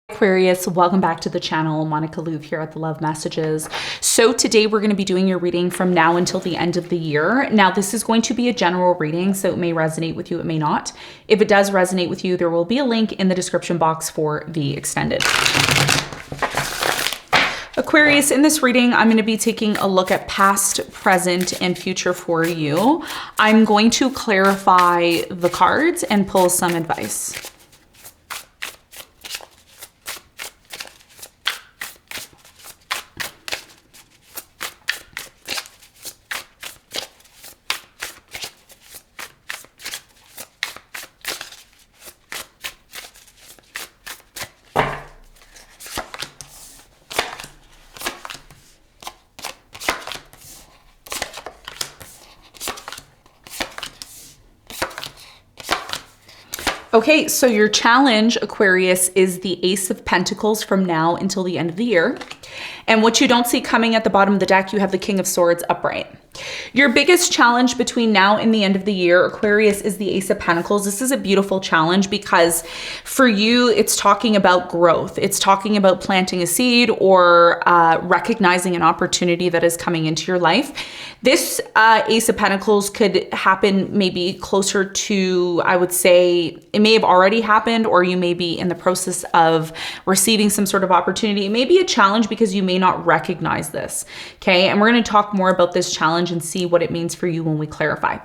Aquarius, welcome back to the channel. Monica LUVE here at the Love Messages. So today we're going to be doing your reading from now until the end of the year. Now this is going to be a general reading, so it may resonate with you, it may not. If it does resonate with you, there will be a link in the description box for the extended. Aquarius, in this reading, I'm going to be taking a look at past, present, and future for you. I'm going to clarify the cards and pull some advice. Okay, so your challenge, Aquarius, is the Ace of Pentacles from now until the end of the year. And what you don't see coming at the bottom of the deck, you have the King of Swords upright. Your biggest challenge between now and the end of the year, Aquarius, is the Ace of Pentacles. This is a beautiful challenge because for you, it's talking about growth. It's talking about planting a seed or recognizing an opportunity that is coming into your life. This Ace of Pentacles could happen maybe closer to, I would say, it may have already happened, or you may be in the process of receiving some sort of opportunity. It may be a challenge because you may not recognize this, okay? And we're going to talk more about this challenge and see what it means for you when we clarify.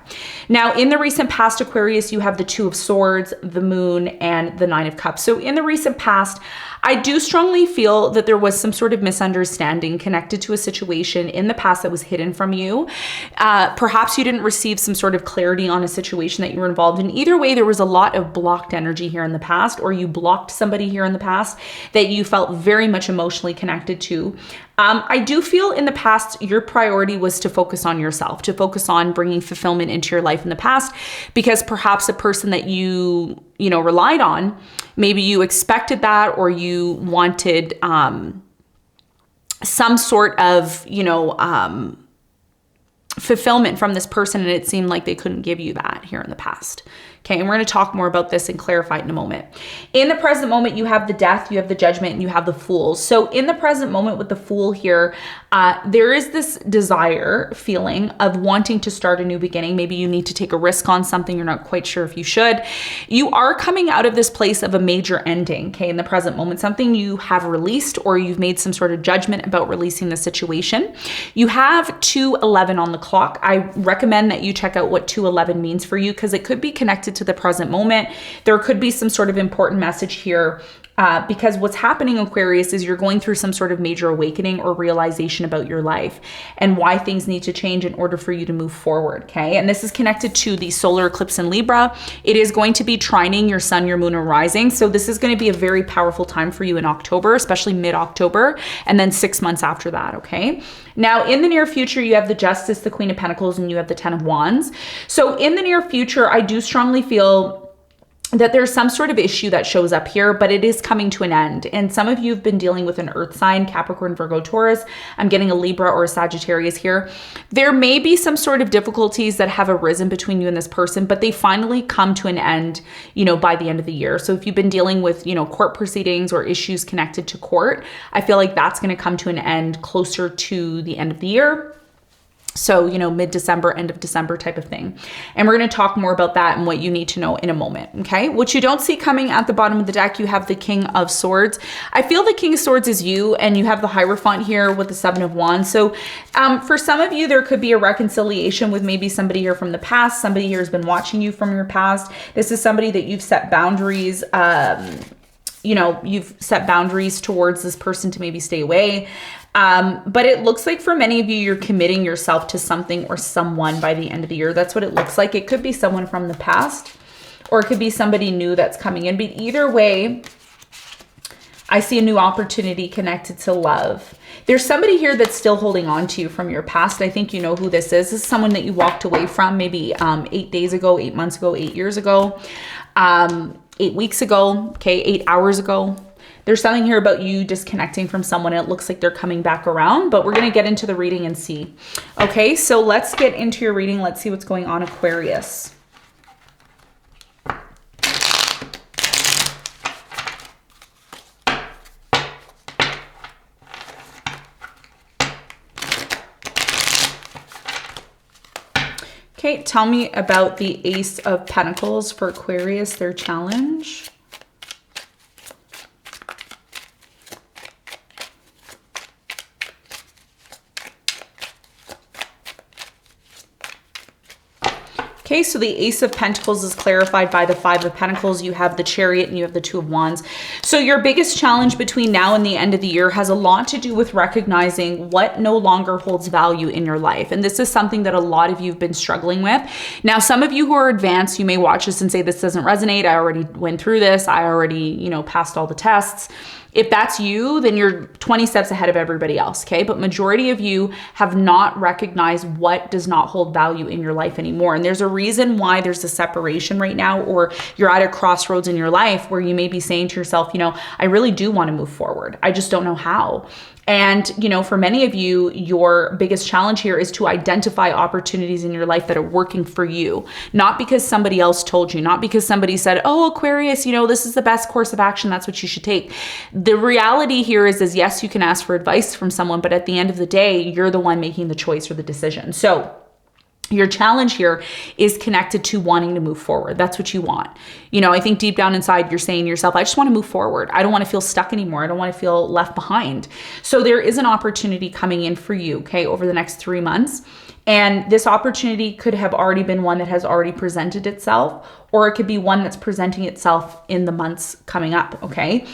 Now, in the recent past, Aquarius, you have the Two of Swords, the Moon, and the Nine of Cups. So in the recent past, I do strongly feel that there was some sort of misunderstanding connected to a situation in the past that was hidden from you. Perhaps you didn't receive some sort of clarity on a situation that you were involved in. Either way, there was a lot of blocked energy here in the past, or you blocked somebody here in the past that you felt very much emotionally connected to. I do feel in the past, your priority was to focus on yourself, to focus on bringing fulfillment into your life in the past, because perhaps a person that you relied on, maybe you expected that, or you wanted some sort of, fulfillment from this person, and it seemed like they couldn't give you that here in the past. Okay, and we're going to talk more about this and clarify it in a moment. In the present moment, you have the Death, you have the Judgment, and you have the Fool. So in the present moment with the Fool here, there is this desire, feeling of wanting to start a new beginning. Maybe you need to take a risk on something. You're not quite sure if you should. You are coming out of this place of a major ending, okay, in the present moment, something you have released, or you've made some sort of judgment about releasing the situation. You have 2:11 on the clock. I recommend that you check out what 2:11 means for you, because it could be connected to the present moment. There could be some sort of important message here, because what's happening, Aquarius, is you're going through some sort of major awakening or realization about your life and why things need to change in order for you to move forward, okay? And this is connected to the solar eclipse in Libra. It is going to be trining your sun, your moon, and rising. So this is going to be a very powerful time for you in October, especially mid-October, and then 6 months after that, okay? Now, in the near future, you have the Justice, the Queen of Pentacles, and you have the Ten of Wands. So in the near future, I do strongly feel that there's some sort of issue that shows up here, but it is coming to an end. And some of you have been dealing with an earth sign, Capricorn, Virgo, Taurus. I'm getting a Libra or a Sagittarius here. There may be some sort of difficulties that have arisen between you and this person, but they finally come to an end, by the end of the year. So if you've been dealing with, court proceedings or issues connected to court, I feel like that's going to come to an end closer to the end of the year. So, mid-December, end of December type of thing. And we're going to talk more about that and what you need to know in a moment, okay? What you don't see coming at the bottom of the deck, you have the King of Swords. I feel the King of Swords is you, and you have the Hierophant here with the Seven of Wands. So for some of you, there could be a reconciliation with maybe somebody here from the past. Somebody here has been watching you from your past. This is somebody that you've set boundaries, you've set boundaries towards this person to maybe stay away. But it looks like for many of you, you're committing yourself to something or someone by the end of the year. That's what it looks like. It could be someone from the past, or it could be somebody new that's coming in. But either way, I see a new opportunity connected to love. There's somebody here that's still holding on to you from your past. I think you know who this is. This is someone that you walked away from maybe 8 days ago, 8 months ago, 8 years ago, 8 weeks ago, okay, 8 hours ago. There's something here about you disconnecting from someone. It looks like they're coming back around, but we're going to get into the reading and see. Okay, so let's get into your reading. Let's see what's going on, Aquarius. Okay, tell me about the Ace of Pentacles for Aquarius, their challenge. Okay, so the Ace of Pentacles is clarified by the Five of Pentacles. You have the Chariot and you have the Two of Wands. So your biggest challenge between now and the end of the year has a lot to do with recognizing what no longer holds value in your life. And this is something that a lot of you have been struggling with. Now, some of you who are advanced, you may watch this and say, this doesn't resonate. I already went through this. I already, you know, passed all the tests. If that's you, then you're 20 steps ahead of everybody else, okay? But majority of you have not recognized what does not hold value in your life anymore. And there's a reason why there's a separation right now, or you're at a crossroads in your life where you may be saying to yourself, you know, I really do want to move forward. I just don't know how. And, you know, for many of you, your biggest challenge here is to identify opportunities in your life that are working for you, not because somebody else told you, not because somebody said, oh, Aquarius, you know, this is the best course of action. That's what you should take. The reality here is yes, you can ask for advice from someone, but at the end of the day, you're the one making the choice or the decision. So your challenge here is connected to wanting to move forward. That's what you want. You know, I think deep down inside, you're saying to yourself, I just want to move forward. I don't want to feel stuck anymore. I don't want to feel left behind. So there is an opportunity coming in for you, okay, over the next 3 months. And this opportunity could have already been one that has already presented itself, or it could be one that's presenting itself in the months coming up, okay?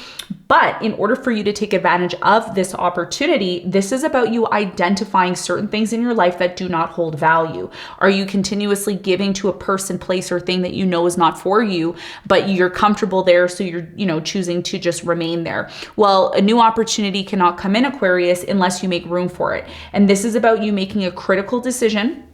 But in order for you to take advantage of this opportunity, this is about you identifying certain things in your life that do not hold value. Are you continuously giving to a person, place, or thing that you know is not for you, but you're comfortable there, so you're, you know, choosing to just remain there? Well, a new opportunity cannot come in, Aquarius, unless you make room for it. And this is about you making a critical decision,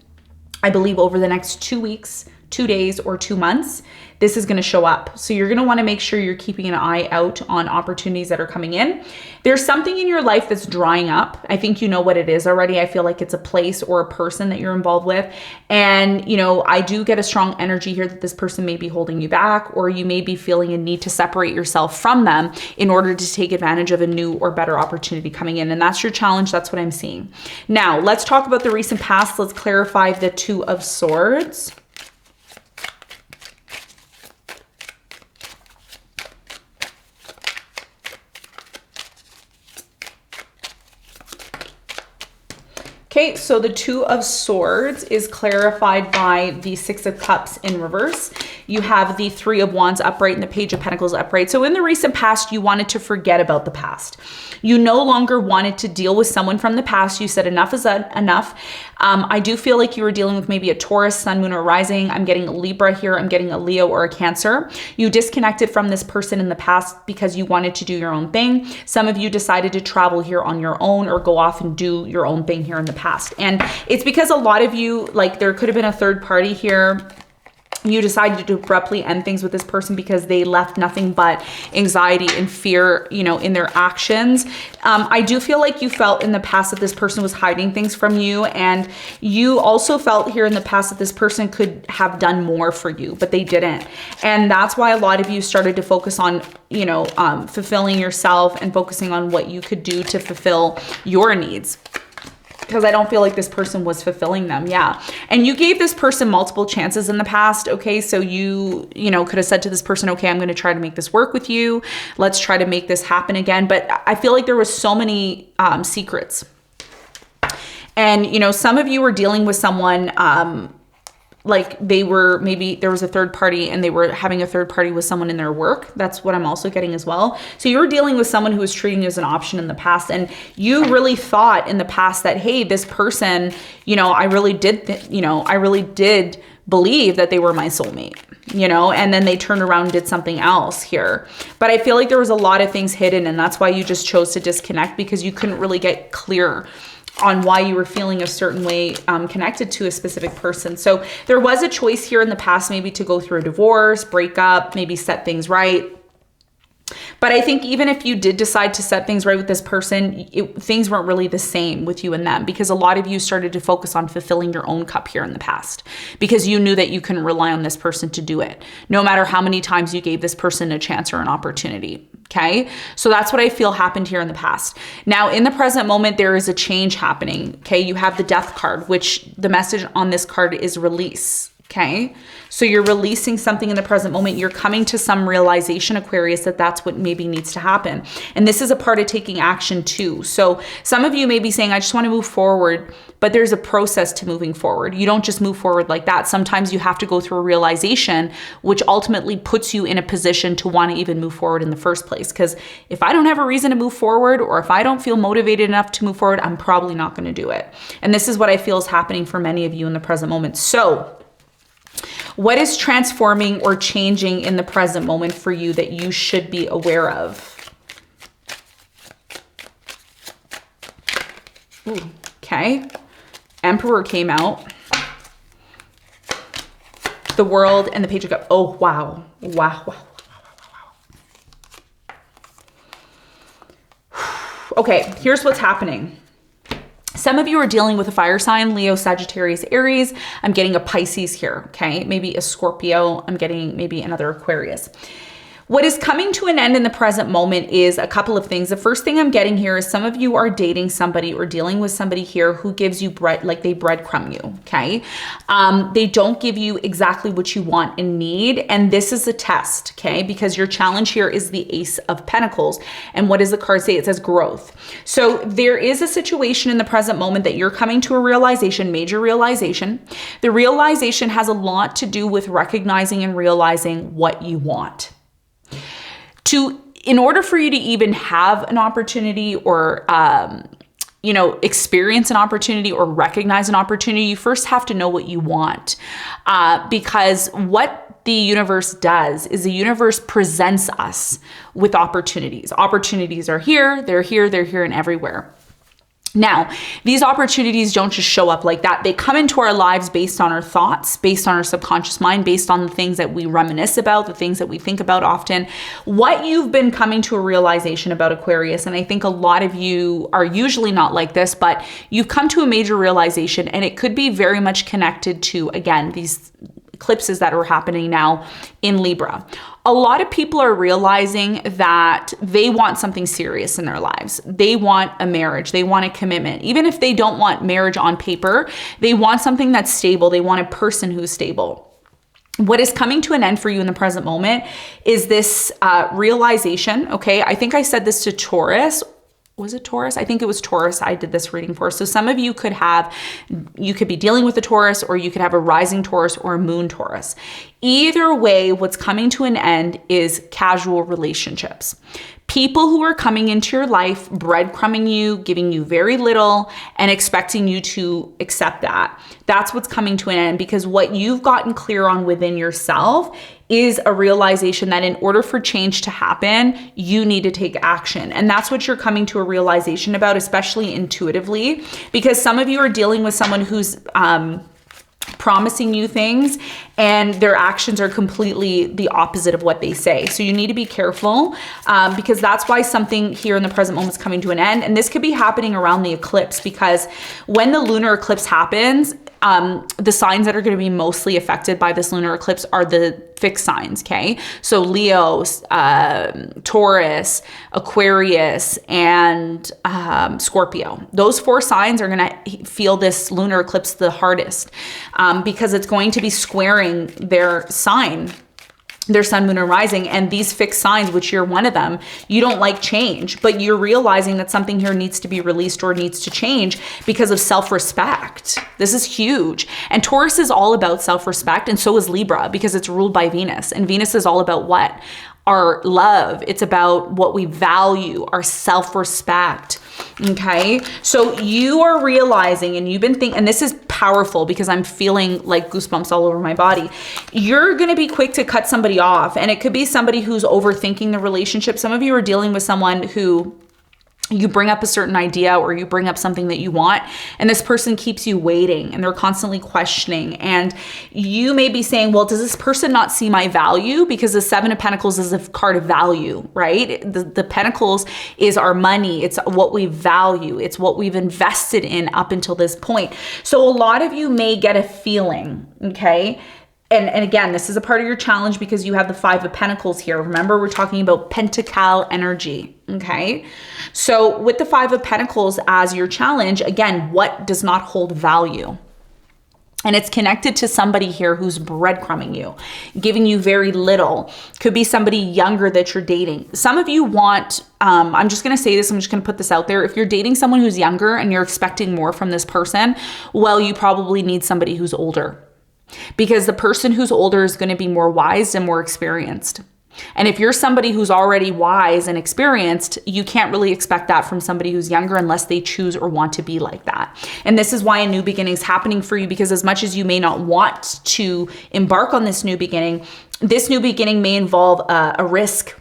I believe, over the next 2 weeks, 2 days, or 2 months. This is going to show up. So you're going to want to make sure you're keeping an eye out on opportunities that are coming in. There's something in your life that's drying up. I think you know what it is already. I feel like it's a place or a person that you're involved with. And, you know, I do get a strong energy here that this person may be holding you back, or you may be feeling a need to separate yourself from them in order to take advantage of a new or better opportunity coming in. And that's your challenge. That's what I'm seeing. Now, let's talk about the recent past. Let's clarify the Two of Swords. Okay, so the Two of Swords is clarified by the Six of Cups in reverse. You have the Three of Wands upright and the Page of Pentacles upright. So in the recent past, you wanted to forget about the past. You no longer wanted to deal with someone from the past. You said enough is enough. I do feel like you were dealing with maybe a Taurus, Sun, Moon, or Rising. I'm getting a Libra here. I'm getting a Leo or a Cancer. You disconnected from this person in the past because you wanted to do your own thing. Some of you decided to travel here on your own or go off and do your own thing here in the past. And it's because a lot of you, like, there could have been a third party here. You decided to abruptly end things with this person because they left nothing but anxiety and fear, you know, in their actions. I do feel like you felt in the past that this person was hiding things from you. And you also felt here in the past that this person could have done more for you, but they didn't. And that's why a lot of you started to focus on, you know, fulfilling yourself and focusing on what you could do to fulfill your needs. Because I don't feel like this person was fulfilling them. Yeah. And you gave this person multiple chances in the past. Okay. So you know, could have said to this person, okay, I'm going to try to make this work with you. Let's try to make this happen again. But I feel like there was so many secrets. And, you know, some of you were dealing with someone, like they were, maybe there was a third party and they were having a third party with someone in their work. That's what I'm also getting as well. So you were dealing with someone who was treating you as an option in the past. And you really thought in the past that, hey, this person, you know, I really did believe that they were my soulmate, you know, and then they turned around and did something else here. But I feel like there was a lot of things hidden, and that's why you just chose to disconnect, because you couldn't really get clear on why you were feeling a certain way connected to a specific person. So there was a choice here in the past, maybe to go through a divorce, break up, maybe set things right. But I think even if you did decide to set things right with this person, things weren't really the same with you and them, because a lot of you started to focus on fulfilling your own cup here in the past, because you knew that you couldn't rely on this person to do it, no matter how many times you gave this person a chance or an opportunity. Okay, so that's what I feel happened here in the past. Now, in the present moment, there is a change happening. Okay, you have the Death card, which the message on this card is release. Okay, so you're releasing something in the present moment. You're coming to some realization, Aquarius, that that's what maybe needs to happen. And this is a part of taking action too. So some of you may be saying, I just want to move forward, but there's a process to moving forward. You don't just move forward like that. Sometimes you have to go through a realization, which ultimately puts you in a position to want to even move forward in the first place. Because if I don't have a reason to move forward, or if I don't feel motivated enough to move forward, I'm probably not going to do it. And this is what I feel is happening for many of you in the present moment. So what is transforming or changing in the present moment for you that you should be aware of? Ooh, okay. Emperor came out. The World and the Page of Cups. Oh, wow. Wow, wow. Okay, here's what's happening. Some of you are dealing with a fire sign, Leo, Sagittarius, Aries. I'm getting a Pisces here, okay? Maybe a Scorpio. I'm getting maybe another Aquarius. What is coming to an end in the present moment is a couple of things. The first thing I'm getting here is some of you are dating somebody or dealing with somebody here who gives you bread, like they breadcrumb you, okay? They don't give you exactly what you want and need. And this is a test, okay? Because your challenge here is the Ace of Pentacles. And what does the card say? It says growth. So there is a situation in the present moment that you're coming to a realization, major realization. The realization has a lot to do with recognizing and realizing what you want. In order for you to even have an opportunity or, experience an opportunity or recognize an opportunity, you first have to know what you want. Because what the universe does is the universe presents us with opportunities. Opportunities are here, they're here, and everywhere. Now, these opportunities don't just show up like that. They come into our lives based on our thoughts, based on our subconscious mind, based on the things that we reminisce about, the things that we think about often. What you've been coming to a realization about, Aquarius, and I think a lot of you are usually not like this, but you've come to a major realization, and it could be very much connected to, again, these eclipses that are happening now in Libra. A lot of people are realizing that they want something serious in their lives. They want a marriage. They want a commitment. Even if they don't want marriage on paper, they want something that's stable. They want a person who's stable. What is coming to an end for you in the present moment is this realization, okay? I think I said this to Taurus. Was it Taurus? I think it was Taurus I did this reading for. So some of you could be dealing with a Taurus, or you could have a rising Taurus or a moon Taurus. Either way, what's coming to an end is casual relationships. People who are coming into your life, breadcrumbing you, giving you very little, and expecting you to accept that. That's what's coming to an end, because what you've gotten clear on within yourself is a realization that in order for change to happen, you need to take action. And that's what you're coming to a realization about, especially intuitively, because some of you are dealing with someone who's promising you things and their actions are completely the opposite of what they say. So you need to be careful because that's why something here in the present moment is coming to an end. And this could be happening around the eclipse, because when the lunar eclipse happens, the signs that are going to be mostly affected by this lunar eclipse are the fixed signs, okay? So Leo, Taurus, Aquarius, and Scorpio. Those 4 signs are going to feel this lunar eclipse the hardest because it's going to be squaring their sign, their sun, moon, and rising. And these fixed signs, which you're one of them, you don't like change, but you're realizing that something here needs to be released or needs to change because of self-respect. This is huge. And Taurus is all about self-respect, and so is Libra, because it's ruled by Venus. And Venus is all about what? Our love. It's about what we value, our self-respect. Okay, so you are realizing, and you've been thinking, and this is powerful because I'm feeling like goosebumps all over my body. You're going to be quick to cut somebody off, and it could be somebody who's overthinking the relationship. Some of you are dealing with someone who you bring up a certain idea or you bring up something that you want, and this person keeps you waiting and they're constantly questioning. And you may be saying, well, does this person not see my value? Because the 7 of Pentacles is a card of value, right? The Pentacles is our money. It's what we value. It's what we've invested in up until this point. So a lot of you may get a feeling, okay, And again, this is a part of your challenge because you have the 5 of Pentacles here. Remember, we're talking about pentacle energy, okay? So with the 5 of Pentacles as your challenge, again, what does not hold value? And it's connected to somebody here who's breadcrumbing you, giving you very little. Could be somebody younger that you're dating. Some of you want, I'm just going to say this, I'm just going to put this out there. If you're dating someone who's younger and you're expecting more from this person, well, you probably need somebody who's older. Because the person who's older is going to be more wise and more experienced. And if you're somebody who's already wise and experienced, you can't really expect that from somebody who's younger unless they choose or want to be like that. And this is why a new beginning is happening for you, because as much as you may not want to embark on this new beginning may involve a risk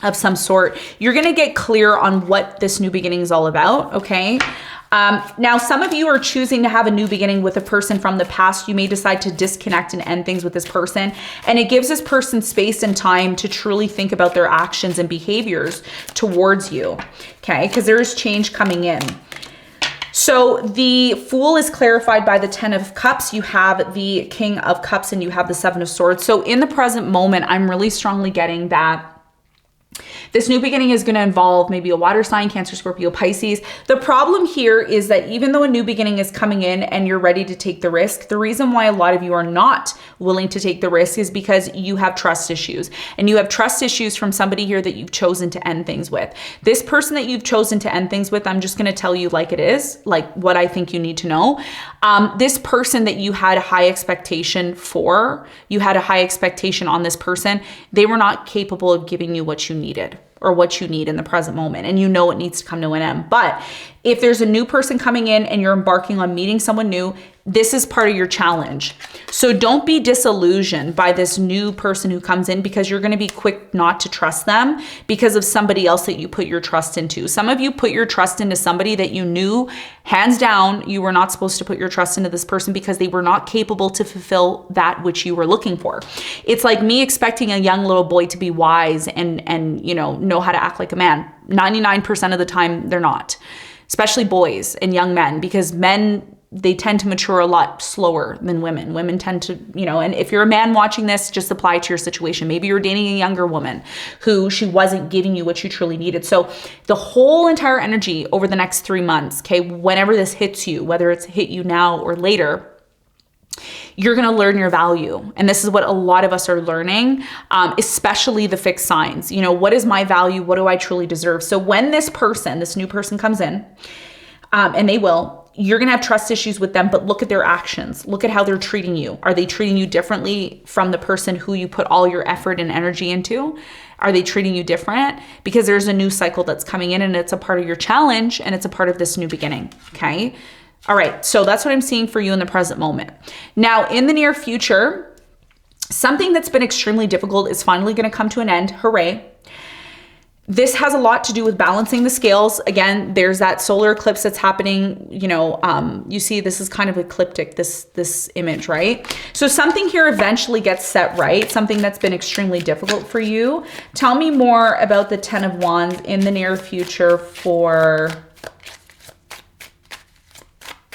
of some sort. You're going to get clear on what this new beginning is all about, okay? Now, some of you are choosing to have a new beginning with a person from the past. You may decide to disconnect and end things with this person. And it gives this person space and time to truly think about their actions and behaviors towards you, okay? Because there is change coming in. So the Fool is clarified by the 10 of Cups. You have the King of Cups and you have the 7 of Swords. So in the present moment, I'm really strongly getting that this new beginning is going to involve maybe a water sign, Cancer, Scorpio, Pisces. The problem here is that even though a new beginning is coming in and you're ready to take the risk, the reason why a lot of you are not willing to take the risk is because you have trust issues. And you have trust issues from somebody here that you've chosen to end things with. This person that you've chosen to end things with, I'm just going to tell you like it is, like what I think you need to know. This person that you had a high expectation for, you had a high expectation on this person, they were not capable of giving you what you needed or what you need in the present moment. And you know it needs to come to an end. But if there's a new person coming in and you're embarking on meeting someone new, this is part of your challenge. So don't be disillusioned by this new person who comes in, because you're going to be quick not to trust them because of somebody else that you put your trust into. Some of you put your trust into somebody that you knew hands down you were not supposed to put your trust into this person because they were not capable to fulfill that which you were looking for. It's like me expecting a young little boy to be wise and you know how to act like a man. 99% of the time they're not, especially boys and young men, because men, they tend to mature a lot slower than women. Women tend to, and if you're a man watching this, just apply to your situation. Maybe you're dating a younger woman who she wasn't giving you what you truly needed. So the whole entire energy over the next 3 months, okay, whenever this hits you, whether it's hit you now or later, you're going to learn your value. And this is what a lot of us are learning, especially the fixed signs. What is my value? What do I truly deserve? So when this new person comes in, and they will, you're going to have trust issues with them, but look at their actions. Look at how they're treating you. Are they treating you differently from the person who you put all your effort and energy into? Are they treating you different? Because there's a new cycle that's coming in and it's a part of your challenge and it's a part of this new beginning, okay? All right, so that's what I'm seeing for you in the present moment. Now, in the near future, something that's been extremely difficult is finally going to come to an end. Hooray. This has a lot to do with balancing the scales. Again, there's that solar eclipse that's happening. You see this is kind of ecliptic, this image, right? So something here eventually gets set right, something that's been extremely difficult for you. Tell me more about the 10 of Wands in the near future for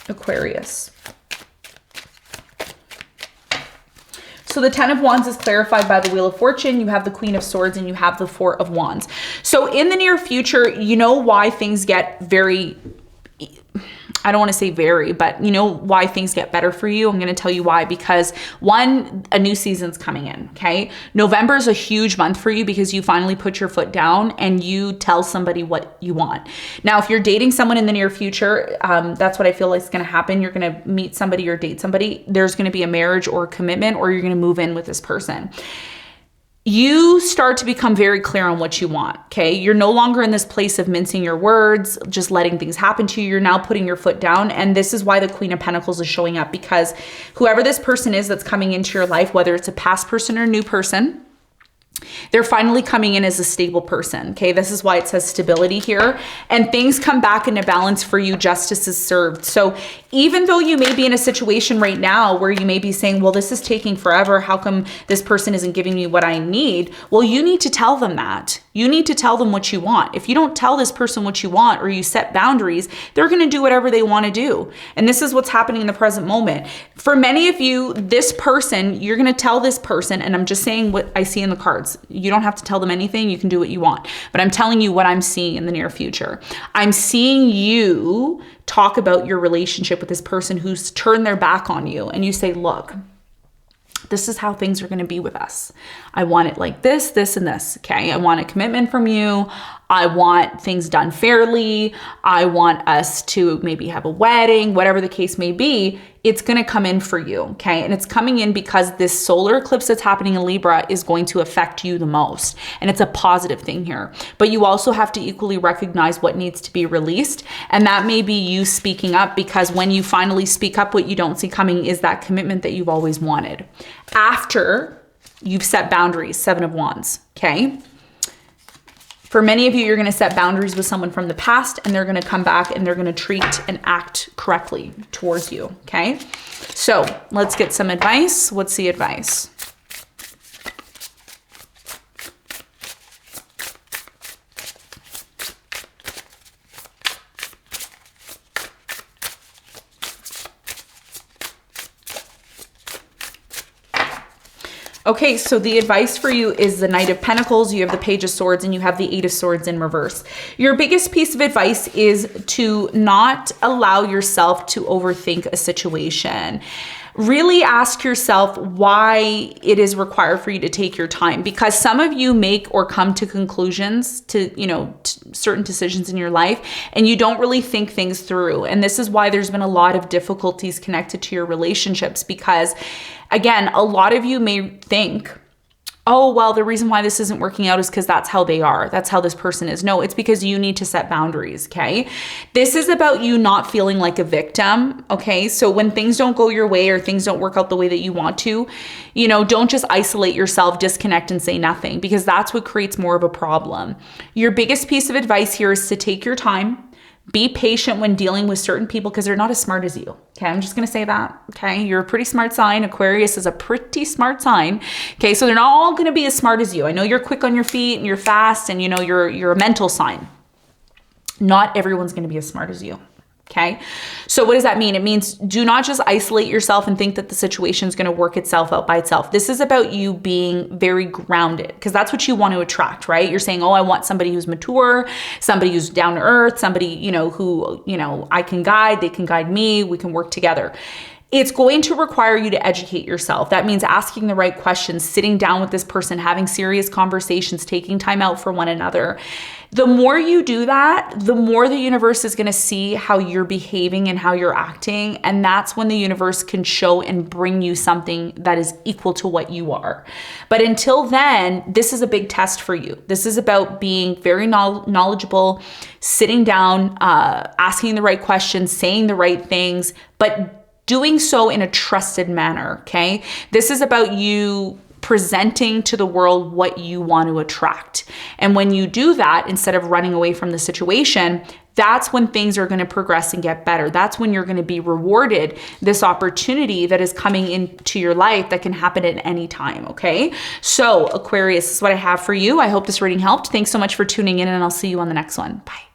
Aquarius. So the 10 of Wands is clarified by the Wheel of Fortune. You have the Queen of Swords and you have the 4 of Wands. So in the near future, you know why things get very, I don't want to say very, but you know why things get better for you. I'm going to tell you why, because one, a new season's coming in, okay? November is a huge month for you because you finally put your foot down and you tell somebody what you want. Now, if you're dating someone in the near future, that's what I feel like is going to happen. You're going to meet somebody or date somebody. There's going to be a marriage or a commitment, or you're going to move in with this person. You start to become very clear on what you want, okay? You're no longer in this place of mincing your words, just letting things happen to you. You're now putting your foot down. And this is why the Queen of Pentacles is showing up, because whoever this person is that's coming into your life, whether it's a past person or a new person, they're finally coming in as a stable person, okay? This is why it says stability here. And things come back into balance for you. Justice is served. So even though you may be in a situation right now where you may be saying, well, this is taking forever. How come this person isn't giving me what I need? Well, you need to tell them that. You need to tell them what you want. If you don't tell this person what you want or you set boundaries, they're going to do whatever they want to do. And this is what's happening in the present moment. For many of you, this person, you're going to tell this person, and I'm just saying what I see in the cards. You don't have to tell them anything. You can do what you want. But I'm telling you what I'm seeing in the near future. I'm seeing you talk about your relationship with this person who's turned their back on you. And you say, look, this is how things are going to be with us. I want it like this, this, and this. Okay. I want a commitment from you. I want things done fairly. I want us to maybe have a wedding, whatever the case may be. It's going to come in for you. Okay. And it's coming in because this solar eclipse that's happening in Libra is going to affect you the most. And it's a positive thing here. But you also have to equally recognize what needs to be released. And that may be you speaking up, because when you finally speak up, what you don't see coming is that commitment that you've always wanted. After you've set boundaries, 7 of Wands. Okay. For many of you, you're going to set boundaries with someone from the past, and they're going to come back and they're going to treat and act correctly towards you. Okay. So let's get some advice. What's the advice? Okay, so the advice for you is the Knight of Pentacles, you have the Page of Swords, and you have the 8 of Swords in reverse. Your biggest piece of advice is to not allow yourself to overthink a situation. Really ask yourself why it is required for you to take your time, because some of you make or come to conclusions to, certain decisions in your life, and you don't really think things through. And this is why there's been a lot of difficulties connected to your relationships, because again, a lot of you may think, oh, well, the reason why this isn't working out is because that's how they are. That's how this person is. No, it's because you need to set boundaries, okay? This is about you not feeling like a victim, okay? So when things don't go your way or things don't work out the way that you want to, don't just isolate yourself, disconnect, and say nothing, because that's what creates more of a problem. Your biggest piece of advice here is to take your time. Be patient when dealing with certain people, because they're not as smart as you. Okay, I'm just going to say that. Okay, you're a pretty smart sign. Aquarius is a pretty smart sign. Okay, so they're not all going to be as smart as you. I know you're quick on your feet and you're fast, and you're a mental sign. Not everyone's going to be as smart as you. Okay, so what does that mean? It means do not just isolate yourself and think that the situation is going to work itself out by itself. This is about you being very grounded, because that's what you want to attract, right? You're saying, oh, I want somebody who's mature, somebody who's down to earth, somebody, who, I can guide, they can guide me, we can work together. It's going to require you to educate yourself. That means asking the right questions, sitting down with this person, having serious conversations, taking time out for one another. The more you do that, the more the universe is going to see how you're behaving and how you're acting. And that's when the universe can show and bring you something that is equal to what you are. But until then, this is a big test for you. This is about being very knowledgeable, sitting down, asking the right questions, saying the right things, but doing so in a trusted manner, okay? This is about you presenting to the world what you want to attract. And when you do that, instead of running away from the situation, that's when things are going to progress and get better. That's when you're going to be rewarded this opportunity that is coming into your life that can happen at any time, okay? So Aquarius, this is what I have for you. I hope this reading helped. Thanks so much for tuning in, and I'll see you on the next one. Bye.